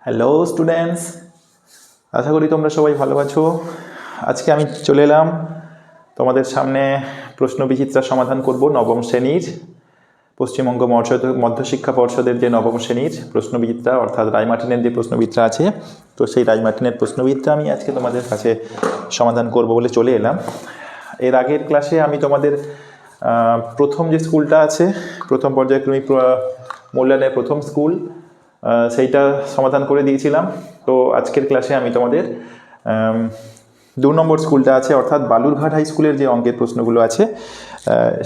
Hello students, আশা করি তোমরা সবাই ভালো আছো। আজকে আমি চলে এলাম তোমাদের সামনে প্রশ্নবিচিত্রা সমাধান করব নবম শ্রেণীর পশ্চিমবঙ্গ মধ্যশিক্ষা পর্ষদের যে নবম শ্রেণীর প্রশ্নবিচিত্রা অর্থাৎ রায়মার্টিনের যে প্রশ্নবিচিত্রা আছে, তো সেই রায়মার্টিনের প্রশ্নবিচিত্রা আমি আজকে তোমাদের কাছে সমাধান করব বলে চলে এলাম। এর আগের ক্লাসে আমি তোমাদের প্রথম যে স্কুলটা আছে, প্রথম পর্যায়ক্রমিক মূল্যায়নের প্রথম স্কুল, সেইটা সমাধান করে দিয়েছিলাম। তো আজকের ক্লাসে আমি তোমাদের 2 নম্বর স্কুলটা আছে অর্থাৎ বালুরঘাট হাই স্কুলের যে অঙ্কের প্রশ্নগুলো আছে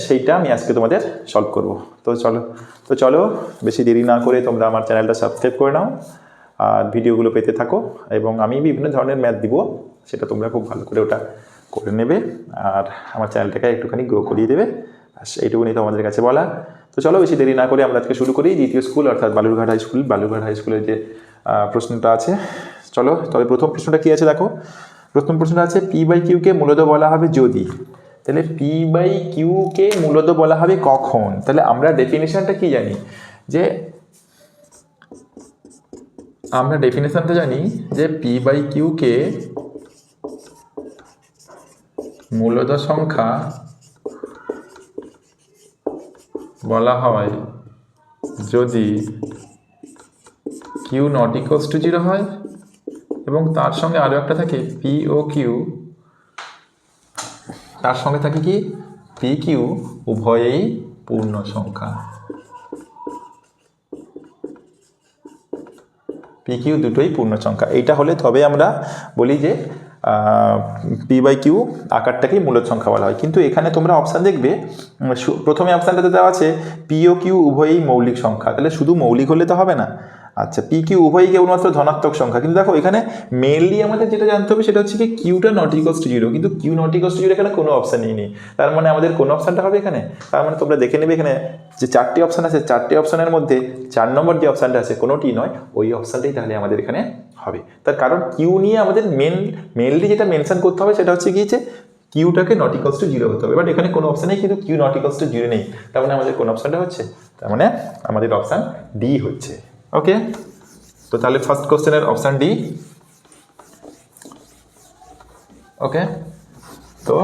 সেইটা আমি আজকে তোমাদের সলভ করব। তো চলো বেশি দেরি না করে তোমরা আমার চ্যানেলটা সাবস্ক্রাইব করে নাও আর ভিডিওগুলো পেতে থাকো, এবং আমি বিভিন্ন ধরনের ম্যাথ দিব, সেটা তোমরা খুব ভালো করে ওটা করে নেবে আর আমার চ্যানেলটাকে একটুখানি গ্রো করিয়ে দেবে। এইটুকুনি তো আমাদের কাছে বলা। তো চলো বেশি দেরি না করে আমরা আজকে শুরু করি দ্বিতীয় স্কুল অর্থাৎ বালুরঘাট হাই স্কুলের যে প্রশ্নটা আছে। চলো, তবে প্রথম প্রশ্নটা কী আছে দেখো। প্রথম প্রশ্নটা আছে P/Q-কে মূলত বলা হবে যদি, তাহলে P/Q-কে মূলত বলা হবে কখন? তাহলে আমরা ডেফিনেশনটা কি জানি, যে আমরা ডেফিনেশনটা জানি যে P/Q-কে মূলত সংখ্যা বলা হয় যদি Q not equals to 0 হয় এবং তার সঙ্গে আরও একটা থাকে P ও Q, তার সঙ্গে থাকে কি PQ উভয়েই পূর্ণ সংখ্যা, PQ দুটোই পূর্ণ সংখ্যা। এইটা হলে তবে আমরা বলি যে P/Q আকারটাকেই মূলদ সংখ্যা বলা হয়। কিন্তু এখানে তোমরা অপশান দেখবে, প্রথমে অপশানটাতে দেওয়া আছে P ও Q উভয়ই মৌলিক সংখ্যা, তাহলে শুধু মৌলিক হলে তো হবে না। আচ্ছা, PQ উভয়ই কেবলমাত্র ধনাত্মক সংখ্যা, কিন্তু দেখো এখানে মেনলি আমাদের যেটা জানতে হবে সেটা হচ্ছে কি কিউটা নট ইকুয়ালস টু 0, কিন্তু Q নট ইকুয়ালস টু 0 এখানে কোনো অপশানই নেই। তার মানে আমাদের কোন অপশানটা হবে এখানে? তার মানে তোমরা দেখে নেবে এখানে যে 4টি অপশান আছে, 4টি অপশানের মধ্যে 4 নম্বর যে অপশানটা আছে কোনোটি নয়, ওই অপশানটাই তাহলে আমাদের এখানে হবে। তার কারণ কিউ নিয়ে আমাদের মেনলি যেটা মেনশন করতে হবে সেটা হচ্ছে কি, যে কিউটাকে নট ইকুয়ালস টু 0 হতে হবে। বাট এখানে কোনো অপশান নেই, কিন্তু কিউ নট ইকুয়ালস টু 0 নেই, তার মানে আমাদের কোন অপশানটা হচ্ছে? তার মানে আমাদের অপশান ডি হচ্ছে। ওকে, তো তাহলে ফার্স্ট কোশ্চেনের অপশান ডি। ওকে, তো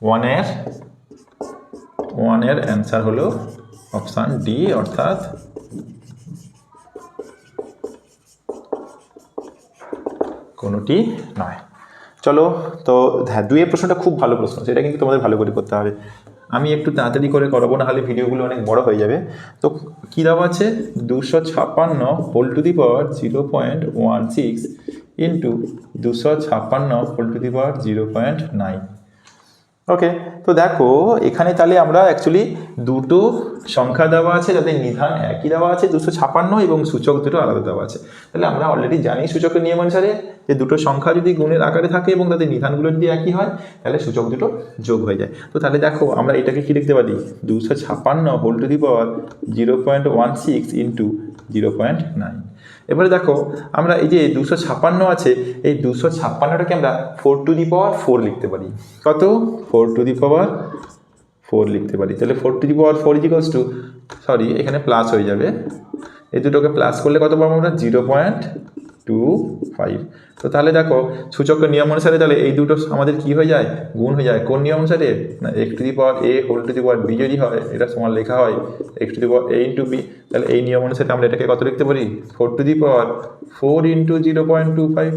ওয়ানের অ্যান্সার হলো অপশান ডি, অর্থাৎ কোনোটি নয়। চলো, তো হ্যাঁ, 2 প্রশ্নটা খুব ভালো প্রশ্ন, সেটা কিন্তু তোমাদের ভালো করে করতে হবে। আমি একটু তাড়াতাড়ি করে করাবো, না হলে ভিডিওগুলো অনেক বড় হয়ে যাবে। তো কী দেওয়া আছে? 256 whole to the power 0.16 into 256 whole to the power 0.9। Okay, তো দেখো এখানে তাহলে আমরা অ্যাকচুয়ালি দুটো সংখ্যা দেওয়া আছে যাদের নিধান একই দেওয়া আছে 256 এবং সূচক দুটো আলাদা দেওয়া আছে। তাহলে আমরা অলরেডি জানি সূচকের নিয়ম অনুসারে যে দুটো সংখ্যা যদি গুণের আকারে থাকে এবং তাদের নিধানগুলো যদি একই হয় তাহলে সূচক দুটো যোগ হয়ে যায়। তো তাহলে দেখো আমরা এটাকে কি লিখতে পারি? 256 whole to the power 0.16 into 0.9। এবারে দেখো আমরা এই যে 256 আছে, এই 256টাকে আমরা 4 টু দি পাওয়ার 4 লিখতে পারি। কত? 4 টু দি পাওয়ার 4 লিখতে পারি। তাহলে 4 two the power 4 equals to, sorry এখানে প্লাস হয়ে যাবে, এই দুটোকে প্লাস করলে কত পাবো আমরা? 0.25। তো তাহলে দেখো সূচকের নিয়ম অনুসারে তাহলে এই দুটো আমাদের কি হয়ে যায়? গুণ হয়ে যায়। কোন নিয়ম অনুসারে? না, x to the power a whole to the power b যদি হয়, এটা সমান লেখা হয় x to the power a into b। তাহলে এই নিয়ম অনুসারে আমরা এটাকে কত লিখতে পারি? 4 টু দি পাওয়ার 4 ইন্টু 0.25।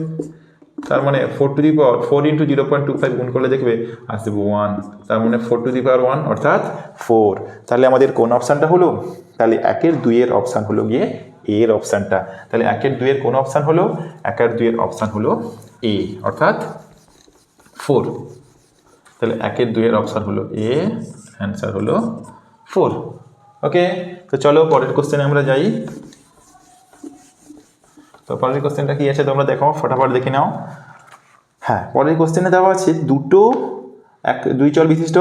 তার মানে 4 টু দি পাওয়ার 4 ইন্টু 0.25 গুণ করলে দেখবে আসবে 1। তার মানে 4 টু দি পাওয়ার 1 অর্থাৎ 4। তাহলে আমাদের কোন অপশানটা হলো? তাহলে 1 এর 2 এর অপশান হলো গিয়ে এর অপশানটা। তাহলে 1 এর 2 এর কোন অপশান হলো? 1 এর 2 এর অপশান হলো এ, অর্থাৎ 4। তাহলে 1 এর 2 এর অপশান হলো এ, অ্যান্সার হলো 4। ওকে, তো চলো পরের কোশ্চেনে আমরা যাই। তো পরের কোশ্চেনটা কি আছে তোমরা দেখো, ফটাফট দেখে নাও। হ্যাঁ, পরের কোশ্চেনে দেওয়া আছে দুটো 2 চল বিশিষ্ট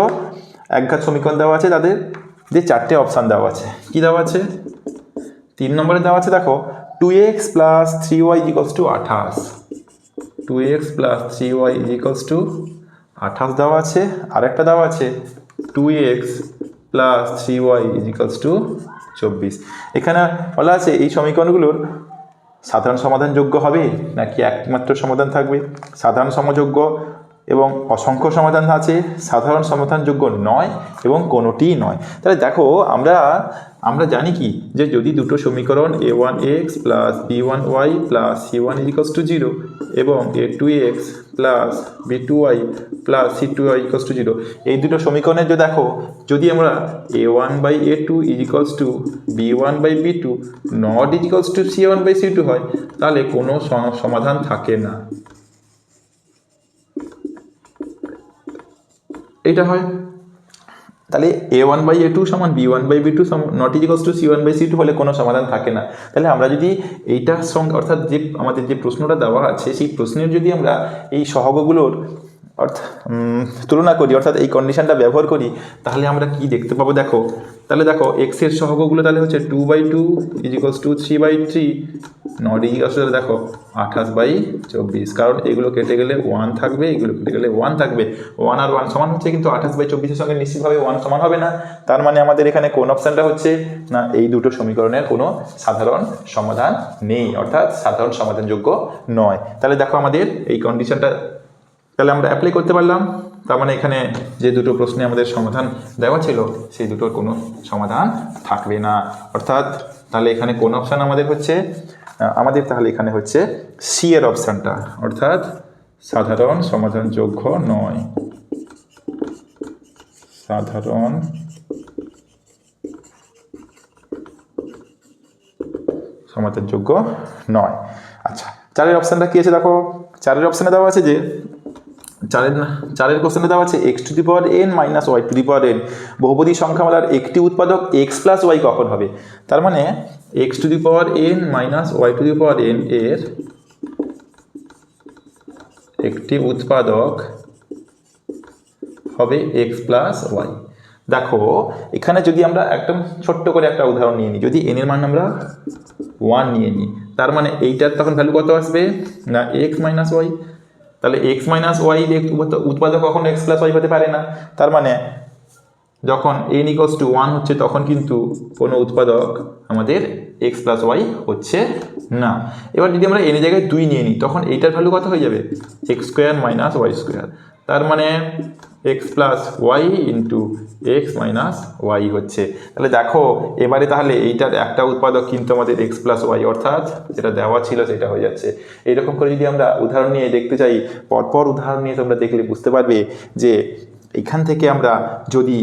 একঘাত সমীকরণ দেওয়া আছে, তাদের যে 4টে অপশান দেওয়া আছে। কি দেওয়া আছে? 3 নম্বরে দেওয়া আছে দেখো 2x plus 3y equals to 28। 2x plus 3y equals to 28 দেওয়া আছে। আর একটা দেওয়া আছে 2x প্লাস 3y ইজিক্যালস টু 24। এখানে বলা আছে এই সমীকরণগুলোর সাধারণ সমাধানযোগ্য হবে নাকি একমাত্র সমাধান থাকবে। সাধারণ সমযোগ্য এবং অসংখ্য সমাধান আছে, সাধারণ সমাধানযোগ্য নয় এবং কোনোটিই নয়। তাহলে দেখো আমরা জানি কি যে যদি দুটো সমীকরণ a1x plus b1y plus c1 equals to 0 এবং a2x plus b2y plus c2y ইজিক্যালস to 0, এই দুটো সমীকরণের যে দেখো যদি আমরা a1/a2 equals to b1/b2 not equals to c1/c2 হয় তাহলে কোনো সমাধান থাকে না। এইটা হয়, তাহলে a1/a2 সমান b1/b2 not equals to c1/c2 হলে কোনো সমাধান থাকে না। তাহলে আমরা যদি এইটার সঙ্গে অর্থাৎ যে আমাদের যে প্রশ্নটা দেওয়া আছে সেই প্রশ্নের যদি আমরা এই সহগগুলোর তুলনা করি অর্থাৎ এই কন্ডিশনটা ব্যবহার করি তাহলে আমরা কি দেখতে পাবো দেখো। তাহলে দেখো এক্স এর সহগগুলো তাহলে হচ্ছে 2/2 equals to 3/3 not equals to দেখো 28/24, কারণ এগুলো কেটে গেলে 1 থাকবে, এগুলো কেটে গেলে 1 থাকবে। 1 আর 1 সমান হচ্ছে, কিন্তু 28/24 সঙ্গে নিশ্চিতভাবে 1 সমান হবে না। তার মানে আমাদের এখানে কোন অপশানটা হচ্ছে না, এই দুটো সমীকরণের কোনো সাধারণ সমাধান নেই, অর্থাৎ সাধারণ সমাধানযোগ্য নয়। তাহলে দেখো আমাদের এই কন্ডিশনটা তাহলে আমরা অ্যাপ্লাই করতে পারলাম। তার মানে এখানে যে দুটো প্রশ্নে আমাদের সমাধান দেওয়া ছিল সেই দুটোর কোনো সমাধান থাকবে না, অর্থাৎ তাহলে এখানে কোন অপশান আমাদের হচ্ছে, আমাদের তাহলে এখানে হচ্ছে সি এর অপশানটা, অর্থাৎ সাধারণ সমাধানযোগ্য নয়, সাধারণ সমাধানযোগ্য নয়। আচ্ছা, চারের অপশানটা কি আছে দেখো। চারের অপশানে দেওয়া আছে যে চারের কোশ্চেনে দেওয়া আছে x to the power n minus y two the power n বহুপদী সংখ্যামালার একটি উৎপাদক x প্লাস y কখন হবে। তার মানে x to the power n minus y two the power n এর একটি উৎপাদক হবে x প্লাস y। দেখো এখানে যদি আমরা একদম ছোট্ট করে একটা উদাহরণ নিয়ে নিই, যদি n এর মান আমরা 1 নিয়ে নিই, তার মানে এইটার তখন ভ্যালু কত আসবে না x মাইনাস y। তাহলে x মাইনাস ওয়াই উৎপাদক কখনো x প্লাস ওয়াই হতে পারে না। তার মানে যখন n ইকুয়ালস টু 1 হচ্ছে তখন কিন্তু কোনো উৎপাদক আমাদের x প্লাস ওয়াই হচ্ছে না। এবার যদি আমরা n এর জায়গায় 2 নিয়ে নিই তখন এইটার ভ্যালু কত হয়ে যাবে x square minus y square. তার মানে x plus y into x minus y হচ্ছে। তাহলে দেখো এবারে তাহলে এইটার একটা উৎপাদক কিন্তু আমাদের x প্লাস ওয়াই, অর্থাৎ যেটা দেওয়া ছিল সেটা হয়ে যাচ্ছে। এইরকম করে যদি আমরা উদাহরণ নিয়ে দেখতে চাই, পরপর উদাহরণ নিয়ে তোমরা দেখলে বুঝতে পারবে যে এখান থেকে আমরা যদি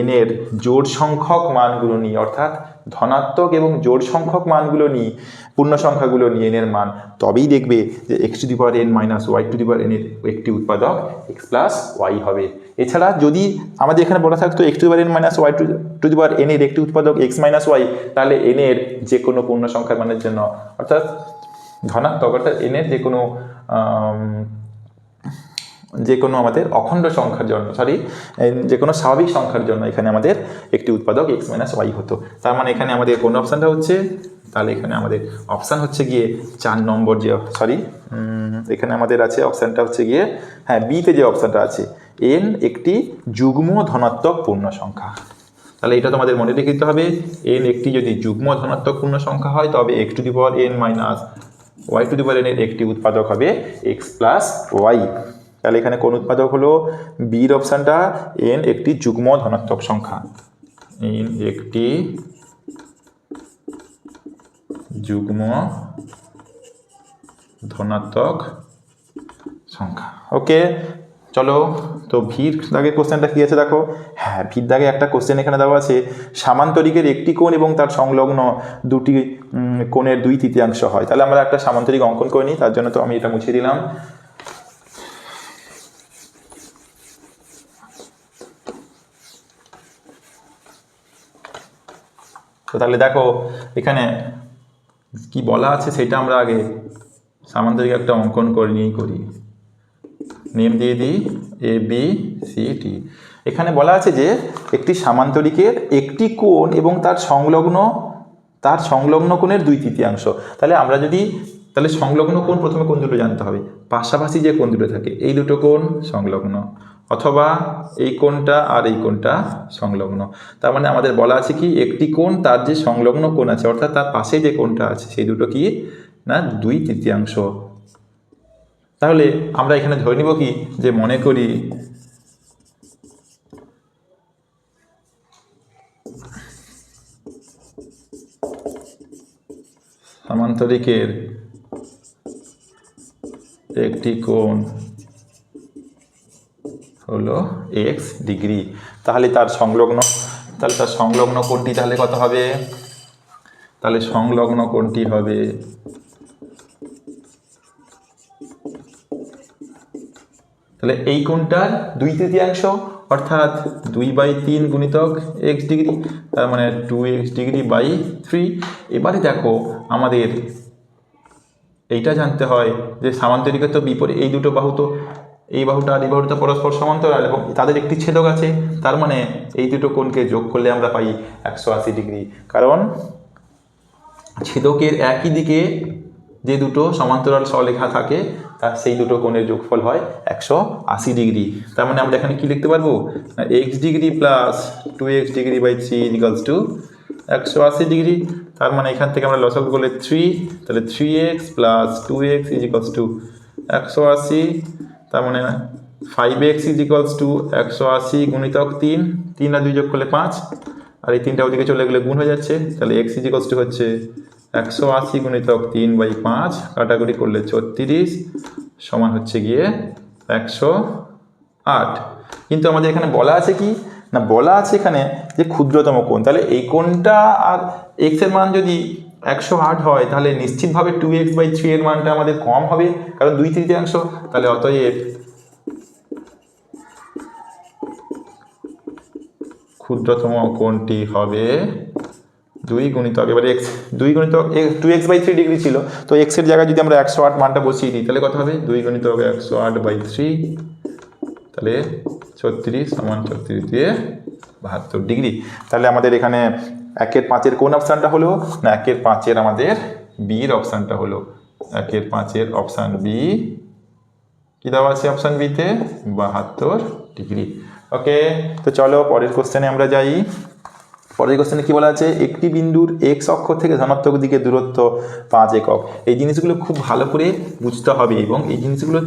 n এর জোড় সংখ্যক মানগুলো নিই, অর্থাৎ ধনাত্মক এবং জোড় সংখ্যক মানগুলো নিই, পূর্ণ সংখ্যাগুলো নিয়ে n এর মান, তবেই দেখবে যে x to the power n minus y to the power n এর একটি উৎপাদক x প্লাস ওয়াই হবে। এছাড়া যদি আমাদের এখানে বলা থাকতো x to the power n minus y to the power n এর একটি উৎপাদক x মাইনাস ওয়াই, তাহলে n এর যে কোনো পূর্ণ সংখ্যার মানের জন্য, অর্থাৎ ধনাত্মক, অর্থাৎ n এর যে কোনো আমাদের অখণ্ড সংখ্যার জন্য, যে কোনো স্বাভাবিক সংখ্যার জন্য এখানে আমাদের একটি উৎপাদক x মাইনাস ওয়াই হতো। তার মানে এখানে আমাদের কোন অপশানটা হচ্ছে, তাহলে এখানে আমাদের অপশান হচ্ছে গিয়ে 4 নম্বর যে এখানে আমাদের আছে অপশানটা হচ্ছে গিয়ে হ্যাঁ বিতে যে অপশানটা আছে n একটি যুগ্ম ধনাত্মক পূর্ণ সংখ্যা। তাহলে এটা তোমাদের মনে রেখে দিতে হবে, n একটি যদি যুগ্ম ধনাত্মক পূর্ণ সংখ্যা হয় তবে x to the power n minus y to the power n এর একটি উৎপাদক হবে x প্লাস ওয়াই। তাহলে এখানে কোন উৎপাদক হলো বির অপশানটা n একটি যুগ্ম ধনাত্মক সংখ্যা, n একটি যুগ্ম ধনাত্মক সংখ্যা। ওকে চলো, তো ভির দাগের কোশ্চেনটা কি আছে দেখো। হ্যাঁ, ভির দাগে একটা কোশ্চেন এখানে দেওয়া আছে, সামান্তরিকের একটি কোণ এবং তার সংলগ্ন দুটি কোণের 2/3 হয়। তাহলে আমরা একটা সামান্তরিক অঙ্কন করে নিই, তার জন্য তো আমি এটা মুছে দিলাম। তো তাহলে দেখো এখানে কি বলা আছে সেটা আমরা আগে সামান্তরিক একটা অঙ্কন করে নিয়েই করি, নেম দিয়ে দিই ABCD। এখানে বলা আছে যে একটি সামান্তরিকের একটি কোণ এবং তার সংলগ্ন কোণের 2/3। তাহলে আমরা যদি সংলগ্ন কোণ, প্রথমে কোণ দুটো জানতে হবে, পাশাপাশি যে কোণ দুটো থাকে এই দুটো কোণ সংলগ্ন, অথবা এই কোণটা আর এই কোণটা সংলগ্ন। তার মানে আমাদের বলা আছে কি একটি কোণ তার যে সংলগ্ন কোণ আছে অর্থাৎ তার পাশে যে কোণটা আছে সেই দুটো কি না 2/3। তাহলে আমরা এখানে ধরে নিব কি যে মনে করি সামান্তরিকের একটি কোণ হলো x ডিগ্রি। তাহলে তার সংলগ্ন কোণটি তাহলে কত হবে? তাহলে সংলগ্ন কোণটি হবে তাহলে এই কোণটার 2/3 অর্থাৎ 2/3 গুণিতক x ডিগ্রি, তার মানে 2x ডিগ্রি বাই 3। এবারে দেখো আমাদের এইটা জানতে হয় যে সামান্তরিকের তো বিপরীত এই দুটো বাহু তো এই বাহুটা আর এই বাহুটা পরস্পর সমান্তরাল এবং তাদের একটি ছেদক আছে। তার মানে এই দুটো কোণকে যোগ করলে আমরা পাই 180 ডিগ্রি, কারণ ছেদকের একই দিকে যে দুটো সমান্তরাল সরলরেখা থাকে তার সেই দুটো কোণের যোগফল হয় 180 ডিগ্রি। তার মানে আমরা এখানে কি লিখতে পারবো? x degree plus 2x degree by 3 equals to 180 degree. তার মানে এখান থেকে আমরা লসাগু করলে 3, তাহলে 3x plus 2x equals to 180। তার মানে 5x ইকুয়ালস টু 180 গুণিতক 3 আর 2 যোগ করলে 5, আর এই 3টা ওদিকে চলে গেলে গুণ হয়ে যাচ্ছে। তাহলে x ইকুয়ালস টু হচ্ছে 180 গুণিতক 3/5, কাটাকুটি করলে 36 সমান হচ্ছে গিয়ে 108। কিন্তু আমাদের এখানে বলা আছে কি না, বলা আছে এখানে যে ক্ষুদ্রতম কোণ। তাহলে এই কোণটা আর x এর মান যদি 108 হয় তাহলে নিশ্চিতভাবে 2x/3 এর মানটা আমাদের কম হবে, কারণ 2/3। তাহলে অতএব ক্ষুদ্রতম কোণটি হবে 2 গুণিতক, এবারে x 2 গুণিতক 2x/3 ডিগ্রি ছিল, তো x এর জায়গায় যদি আমরা 108 মানটা বসিয়ে দিই তাহলে কত হবে? 2 গুণিতক 108/3, তাহলে 36 সমান 36 দিয়ে 72 ডিগ্রি। তাহলে আমাদের এখানে 1-এর 5-এর কোন অপশানটা হলো না 1-এর 5-এর আমাদের বির অপশানটা হলো। 1-এর 5-এর অপশান বি কি দেওয়া আছে? অপশান বিতে 72 ডিগ্রি। ওকে, তো চলো পরের কোশ্চেনে আমরা যাই। পরের কোশ্চেনে কি বলা আছে? একটি বিন্দুর x অক্ষ থেকে ধনাত্মক দিকে দূরত্ব 5 একক। এই জিনিসগুলো খুব ভালো করে বুঝতে হবে এবং এই জিনিসগুলো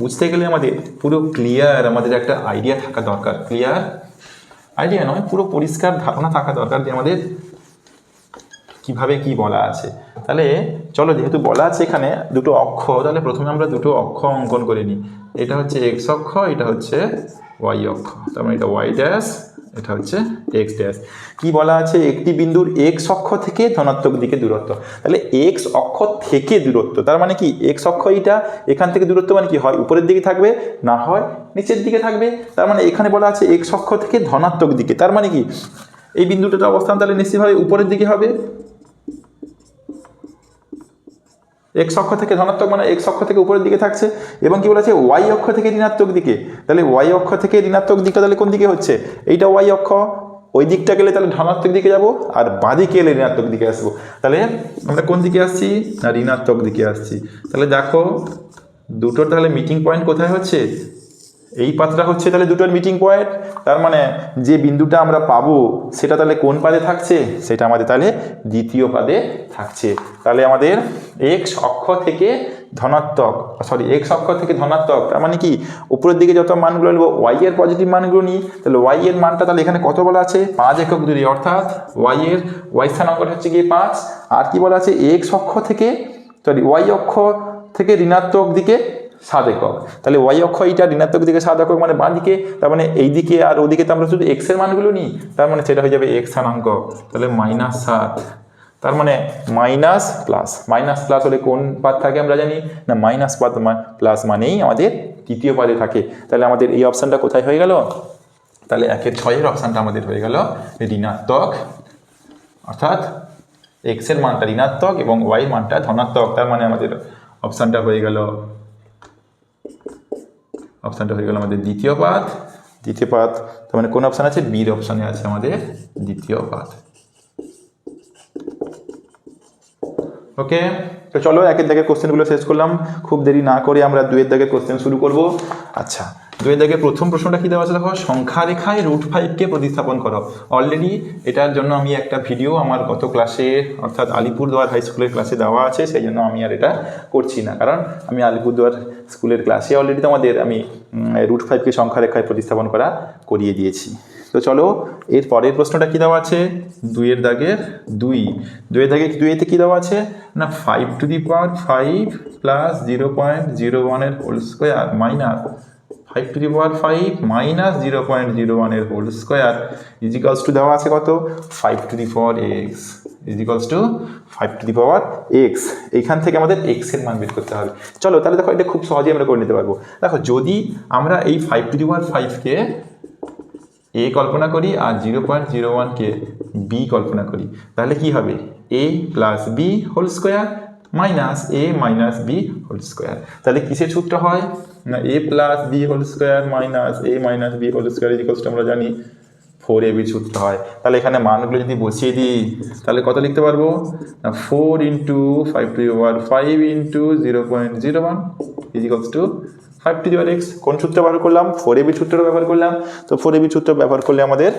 বুঝতে গেলে আমাদের পুরো ক্লিয়ার আমাদের একটা আইডিয়া থাকা দরকার। ক্লিয়ার আইডিয়া নয়, পুরো পরিষ্কার ধারণা থাকা দরকার যে আমাদের কিভাবে কি বলা আছে। তাহলে চলো, যেহেতু বলা আছে এখানে দুটো অক্ষ, তাহলে প্রথমে আমরা দুটো অক্ষ অঙ্কন করে নিই। এটা হচ্ছে x অক্ষ, এটা হচ্ছে y অক্ষ। তার মানে এটা y ড্যাশ, এটা হচ্ছে x ড্যাশ। কি বলা আছে? একটি বিন্দুর x অক্ষ থেকে ধনাত্মক দিকে দূরত্ব। তাহলে x অক্ষ থেকে দূরত্ব তার মানে কি? x অক্ষ এইটা, এখান থেকে দূরত্ব মানে কি হয়? উপরের দিকে থাকবে, না হয় নিচের দিকে থাকবে। তার মানে এখানে বলা আছে x অক্ষ থেকে ধনাত্মক দিকে, তার মানে কি এই বিন্দুটার অবস্থান তাহলে নিশ্চিতভাবে উপরের দিকে হবে। x অক্ষ থেকে ধনাত্মক মানে x অক্ষ থেকে উপরের দিকে থাকছে। এবং কি বলেছে? y অক্ষ থেকে ঋণাত্মক দিকে। তাহলে y অক্ষ থেকে ঋণাত্মক দিকটা তাহলে কোন দিকে হচ্ছে? এইটা y অক্ষ, ওই দিকটা গেলে তাহলে ধনাত্মক দিকে যাব, আর বাঁদিকে এলে ঋণাত্মক দিকে আসবো। তাহলে আমরা কোন দিকে আসছি? না ঋণাত্মক দিকে আসছি। তাহলে দেখো দুটোর তাহলে মিটিং পয়েন্ট কোথায় হচ্ছে? এই পাতটা হচ্ছে তাহলে দুটোর মিটিং পয়েন্ট। তার মানে যে বিন্দুটা আমরা পাবো সেটা তাহলে কোন পাদে থাকছে? সেটা আমাদের তাহলে দ্বিতীয় পাদে থাকছে। তাহলে আমাদের x অক্ষ থেকে ধনাত্মক, x অক্ষ থেকে ধনাত্মক, তার মানে কি উপরের দিকে যত মানগুলো নেবো y এর পজিটিভ মানগুলো নিই, তাহলে y এর মানটা তাহলে এখানে কত বলা আছে? 5 একক দূরে, অর্থাৎ y স্থানাঙ্কটা হচ্ছে গিয়ে 5। আর কি বলা আছে? x অক্ষ থেকে y অক্ষ থেকে ঋণাত্মক দিকে 7 একক। তাহলে y অক্ষ এইটা, ঋণাত্মক দিকে 7 একক মানে বাঁ দিকে। তার মানে এই দিকে আর ওদিকে তো আমরা শুধু x এর মানগুলো নিই, তার মানে সেটা হয়ে যাবে x স্থানাঙ্ক, তাহলে -7। তার মানে মাইনাস প্লাস হলে কোন পাদ থাকে আমরা জানি না? মাইনাস পাদ প্লাস মানেই আমাদের তৃতীয় পাদে থাকে। তাহলে আমাদের এই অপশানটা কোথায় হয়ে গেল? তাহলে 1-এর 6-এর অপশানটা আমাদের হয়ে গেল ঋণাত্মক, অর্থাৎ x এর মানটা ঋণাত্মক এবং y এর মানটা ধনাত্মক। তার মানে আমাদের অপশানটা হয়ে গেল আমাদের দ্বিতীয় পাদ। তার মানে কোন অপশান আছে? বির অপশানে আছে আমাদের দ্বিতীয় পাদ। ওকে, তো চলো 1-এর দাগের কোশ্চেনগুলো শেষ করলাম। খুব দেরি না করে আমরা 2-এর দাগের কোশ্চেন শুরু করব। আচ্ছা, দুয়ের দাগে প্রথম প্রশ্নটা কী দেওয়া আছে দেখো, সংখ্যা রেখায় √5কে প্রতিস্থাপন করো। অলরেডি এটার জন্য আমি একটা ভিডিও আমার গত ক্লাসে অর্থাৎ আলিপুরদুয়ার হাই স্কুলের ক্লাসে দেওয়া আছে, সেই জন্য আমি আর এটা করছি না, কারণ আমি আলিপুরদুয়ার স্কুলের ক্লাসে অলরেডি তোমাদের আমি √5কে সংখ্যা রেখায় প্রতিস্থাপন করিয়ে দিয়েছি। তো চলো এর পরের প্রশ্নটা কী দেওয়া আছে, দুইয়ের দাগের দুইয়ের দাগে দুইয়েতে কী দেওয়া আছে না 5⁵ plus 0.01 whole square minus 5⁵ minus 0.01 whole square equals to দেওয়া আছে কত 5⁴x ইজিক্যালস টু 5⁴x। এইখান থেকে আমাদের x এর মান বের করতে হবে। চলো তাহলে দেখো এটা খুব সহজেই আমরা করে নিতে পারবো। দেখো যদি আমরা এই 5⁵কে a কল্পনা করি আর 0.01কে b কল্পনা করি, তাহলে কি হবে a plus b whole square minus a minus b whole square. তাহলে কিসের সূত্র হয় না a plus b whole square minus a minus b whole square equals to আমরা জানি 4ab সূত্র হয়। তাহলে এখানে মানগুলো যদি বসিয়ে দিই তাহলে কত লিখতে পারবো না 4 × 5⁵ × 0.01 ইজিক্যালস টু 5⁵x। কোন সূত্র ব্যবহার করলাম 4ab সূত্র ব্যবহার করলাম। তো 4ab সূত্র ব্যবহার করলে আমাদের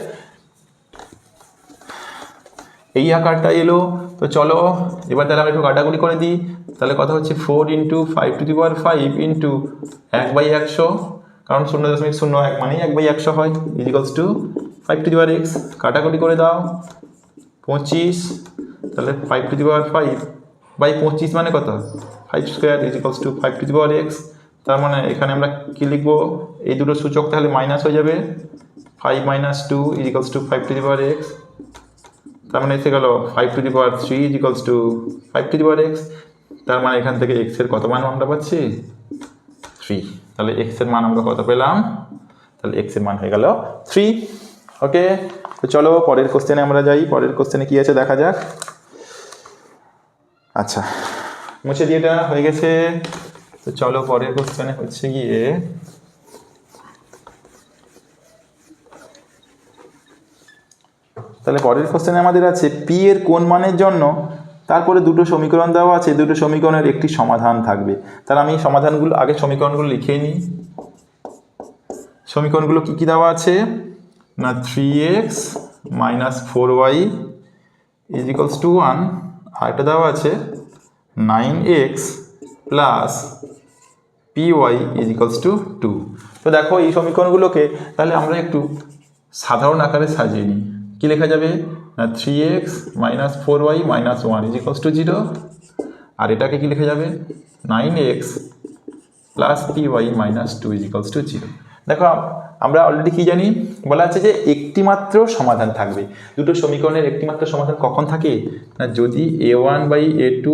এই আকারটা এলো। তো চলো এবার তাহলে আমরা একটু কাটাকুটি করে দিই। তাহলে কথা হচ্ছে 4 × 5⁵ × 1/100, কারণ 0.01 মানেই 1/100 হয় ইজিক্যালস টু 5⁵x। কাটাকুটি করে দাও 25, তাহলে 5⁵ মানে কত 5² ইজিক্যালস টু 5⁵x। তার মানে এখানে আমরা কি লিখবো, এই দুটো সূচক তাহলে মাইনাস হয়ে যাবে 5 - 2 ইজিক্যালস টু 5⁵x। তার মানে এসে গেল 5⁵ ইজিক্যালস টু 5⁵x। তার মানে এখান থেকে x এর কত মান আমরা পাচ্ছি 3। তাহলে x এর মান আমরা কত পেলাম, তাহলে x এর মান হয়ে গেল 3। ওকে, তো চলো পরের কোশ্চেনে আমরা যাই। পরের কোশ্চেনে কি আছে দেখা যাক। আচ্ছা মুছে দিয়ে এটা হয়ে গেছে। তো চলো পরের কোশ্চেনে হচ্ছে গিয়ে তাহলে পরের কোশ্চেনে আমাদের আছে পি এর কোন মানের জন্য তারপরে দুটো সমীকরণ দেওয়া আছে, দুটো সমীকরণের একটি সমাধান থাকবে। তাহলে আমি সমাধানগুলো আগে সমীকরণগুলো লিখে নিই। সমীকরণগুলো কি কি দেওয়া আছে না 3x - 4y ইজিক্যালস টু 1, আর এটা দেওয়া আছে 9x প্লাস py ইজিক্যালস টু 2। তো দেখো এই সমীকরণগুলোকে তাহলে আমরা একটু সাধারণ আকারে সাজিয়ে নিই। কি লেখা যাবে না 3x - 4y - 1 ইজিক্যালস টু 0, আর এটাকে কি লেখা যাবে 9x প্লাস py - 2 ইজিক্যালস টু 0। দেখো আমরা অলরেডি কি জানি, বলা আছে যে একটিমাত্র সমাধান থাকবে। দুটো সমীকরণের একটিমাত্র সমাধান কখন থাকে না যদি a1/a2